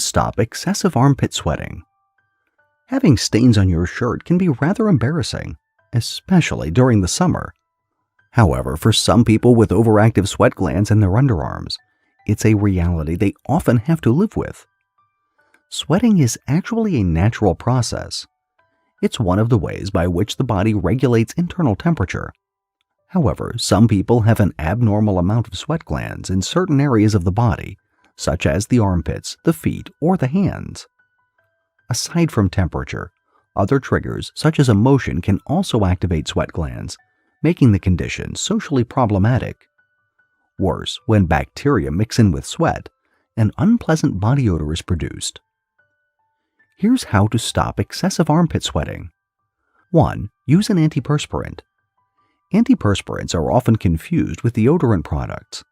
stop excessive armpit sweating. Having stains on your shirt can be rather embarrassing, especially during the summer. However, for some people with overactive sweat glands in their underarms, it's a reality they often have to live with. Sweating is actually a natural process. It's one of the ways by which the body regulates internal temperature. However, some people have an abnormal amount of sweat glands in certain areas of the body, such as the armpits, the feet, or the hands. Aside from temperature, other triggers such as emotion can also activate sweat glands, making the condition socially problematic. Worse, when bacteria mix in with sweat, an unpleasant body odor is produced. Here's how to stop excessive armpit sweating. 1. Use an antiperspirant. Antiperspirants are often confused with deodorant products.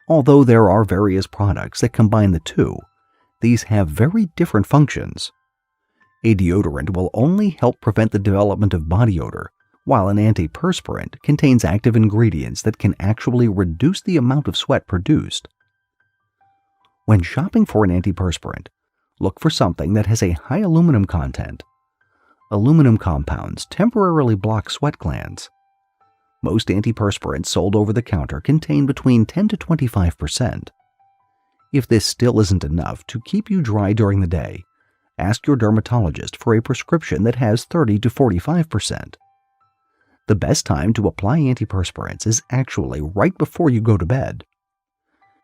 Although there are various products that combine the two, these have very different functions. A deodorant will only help prevent the development of body odor, while an antiperspirant contains active ingredients that can actually reduce the amount of sweat produced. When shopping for an antiperspirant, look for something that has a high aluminum content. Aluminum compounds temporarily block sweat glands. Most antiperspirants sold over the counter contain between 10 to 25%. If this still isn't enough to keep you dry during the day, ask your dermatologist for a prescription that has 30 to 45%. The best time to apply antiperspirants is actually right before you go to bed.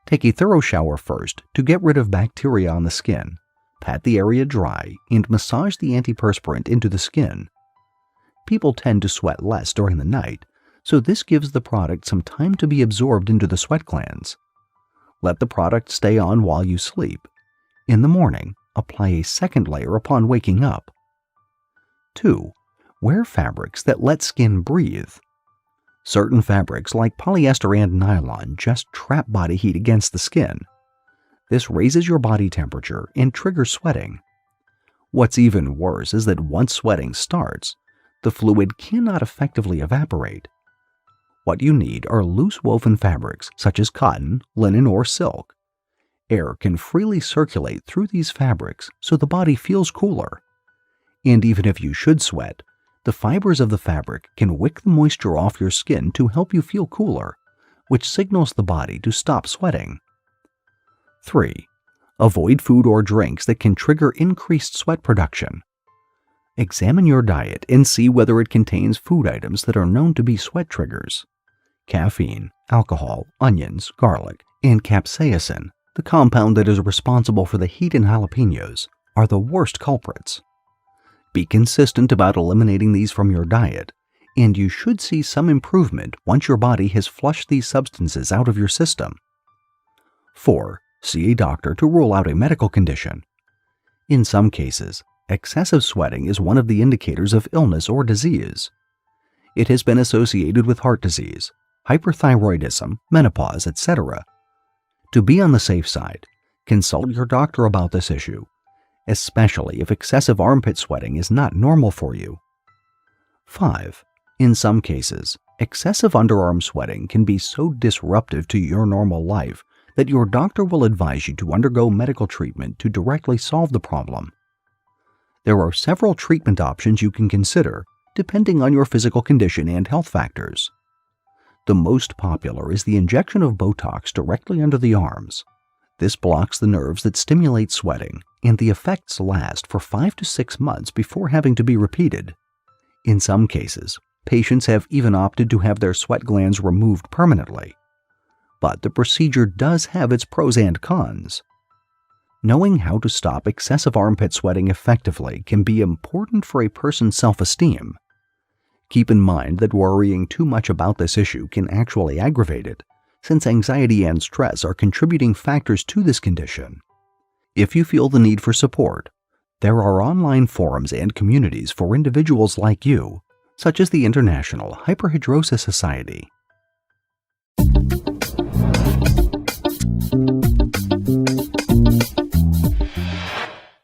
Take a thorough shower first to get rid of bacteria on the skin, pat the area dry, and massage the antiperspirant into the skin. People tend to sweat less during the night, so this gives the product some time to be absorbed into the sweat glands. Let the product stay on while you sleep. In the morning, apply a second layer upon waking up. 2. Wear fabrics that let skin breathe. Certain fabrics like polyester and nylon just trap body heat against the skin. This raises your body temperature and triggers sweating. What's even worse is that once sweating starts, the fluid cannot effectively evaporate. What you need are loose woven fabrics such as cotton, linen, or silk. Air can freely circulate through these fabrics so the body feels cooler. And even if you should sweat, the fibers of the fabric can wick the moisture off your skin to help you feel cooler, which signals the body to stop sweating. 3. Avoid food or drinks that can trigger increased sweat production. Examine your diet and see whether it contains food items that are known to be sweat triggers. Caffeine, alcohol, onions, garlic, and capsaicin, the compound that is responsible for the heat in jalapenos, are the worst culprits. Be consistent about eliminating these from your diet, and you should see some improvement once your body has flushed these substances out of your system. 4. See a doctor to rule out a medical condition. In some cases, excessive sweating is one of the indicators of illness or disease. It has been associated with heart disease, hyperthyroidism, menopause, etc. To be on the safe side, consult your doctor about this issue, especially if excessive armpit sweating is not normal for you. 5. In some cases, excessive underarm sweating can be so disruptive to your normal life that your doctor will advise you to undergo medical treatment to directly solve the problem. There are several treatment options you can consider, depending on your physical condition and health factors. The most popular is the injection of Botox directly under the arms. This blocks the nerves that stimulate sweating, and the effects last for 5 to 6 months before having to be repeated. In some cases, patients have even opted to have their sweat glands removed permanently. But the procedure does have its pros and cons. Knowing how to stop excessive armpit sweating effectively can be important for a person's self-esteem. Keep in mind that worrying too much about this issue can actually aggravate it, since anxiety and stress are contributing factors to this condition. If you feel the need for support, there are online forums and communities for individuals like you, such as the International Hyperhidrosis Society.